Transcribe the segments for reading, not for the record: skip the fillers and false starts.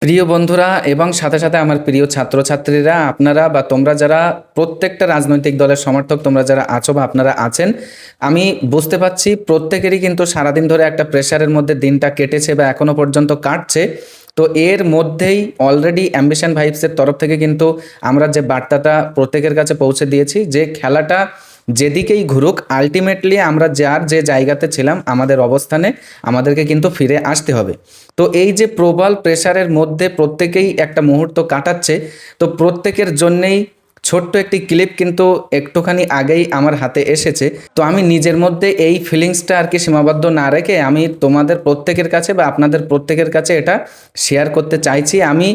প্রিয় বন্ধুরা এবং সাথে সাথে আমার প্রিয় ছাত্রছাত্রীরা, আপনারা বা তোমরা যারা প্রত্যেকটা রাজনৈতিক দলের সমর্থক তোমরা যারা আছো বা আপনারা আছেন, আমি বুঝতে পারছি প্রত্যেকেরই কিন্তু সারাদিন ধরে একটা প্রেশারের মধ্যে দিনটা কেটেছে বা এখনো পর্যন্ত কাটছে। তো এর মধ্যেই অলরেডি অ্যাম্বিশন ভাইবসের তরফ থেকে কিন্তু আমরা যে বার্তাটা প্রত্যেকের কাছে পৌঁছে দিয়েছি যে খেলাটা যেদিকেই ঘুরুক আলটিমেটলি আমরা যার যে জায়গাতে ছিলাম আমাদের অবস্থানে আমাদেরকে কিন্তু ফিরে আসতে হবে। তো এই যে প্রবল প্রেশারের মধ্যে প্রত্যেকেই একটা মুহূর্ত কাটাচ্ছে, তো প্রত্যেকের জন্যেই ছোট্ট একটি ক্লিপ কিন্তু একটুখানি আগেই আমার হাতে এসেছে। তো আমি নিজের মধ্যে এই ফিলিংসটা আর কি সীমাবদ্ধ না রেখে আমি তোমাদের প্রত্যেকের কাছে বা আপনাদের প্রত্যেকের কাছে এটা শেয়ার করতে চাইছি। আমি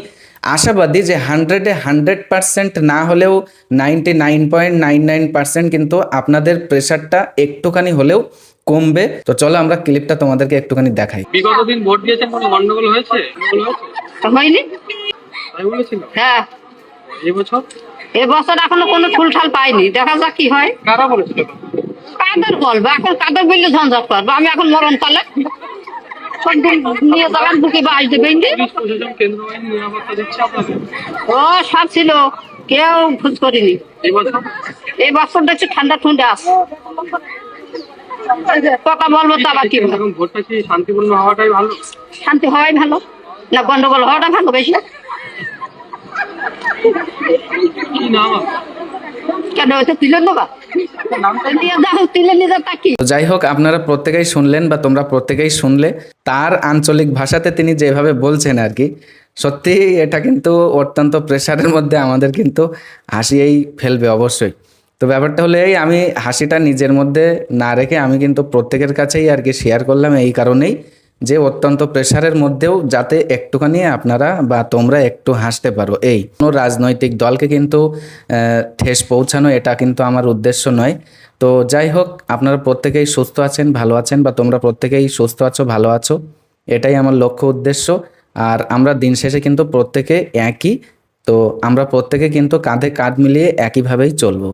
আশাবাদী যে 100% না হলেও 99.99% কিন্তু আপনাদের প্রেশারটা একটুখানি হলেও কমবে। তো চলো আমরা ক্লিপটা তোমাদেরকে একটুখানি দেখাই। বিগত দিন ভোট দিয়েছেন, কোনো গন্ডগোল হয়েছে? হয়নি। তাই বলেছিল। হ্যাঁ, এবছর এখনো কোনো ঠুলঠাল পাইনি, দেখা যাক কি হয়। কারা বলেছিল? কাদের বলবো এখন, কাদের বললে ঝঞ্ঝট করবো। আমি এখন মরণ কালে নিয়ে যাবেন বুকে বাস দেবেন। পুলিশ প্রশাসন, কেন্দ্র বাহিনী নিরাপত্তা দিচ্ছে আপনাদের? ও সব ছিল, কেউ খোঁজ করিনি। এই বছর দেখছি ঠান্ডা ঠান্ডা আছে। কথা বলবো তো আবার কি বলবো। এখন ভোটটা কি শান্তিপূর্ণ হওয়াটাই ভালো? শান্তি হওয়াই ভালো, না গন্ডগোল হওয়াটা ভালো বেশি? কি নাম আপনার? কেন হয়েছে তুলে নেবা, নিয়ে যাও, তুলে নিয়ে যাও তাকি। তো যাই হোক, আপনারা প্রত্যেকেই শুনলেন বা তোমরা প্রত্যেকেই শুনলে তার আঞ্চলিক ভাষাতে তিনি যেভাবে বলছেন আর কি, সত্যি এটা কিন্তু অত্যন্ত প্রেশারের মধ্যে আমাদের কিন্তু হাসিয়েই ফেলবে অবশ্যই। তো ব্যাপারটা হলো এই, আমি হাসিটা নিজের মধ্যে না রেখে আমি কিন্তু প্রত্যেকের কাছেই আর কি শেয়ার করলাম এই কারণেই যে অত্যন্ত প্রেশারের মধ্যেও যাতে একটুখানি আপনারা বা তোমরা একটু হাসতে পারো। এই কোনো রাজনৈতিক দলকে কিন্তু ঠেস পৌঁছানো এটা কিন্তু আমার উদ্দেশ্য নয়। তো যাই হোক, আপনারা প্রত্যেকেই সুস্থ আছেন, ভালো আছেন বা তোমরা প্রত্যেকেই সুস্থ আছো, ভালো আছো, এটাই আমার লক্ষ্য উদ্দেশ্য। আর আমরা দিন শেষে কিন্তু প্রত্যেকে একই, তো আমরা প্রত্যেকে কিন্তু কাঁধে কাঁধ মিলিয়ে একইভাবেই চলবো।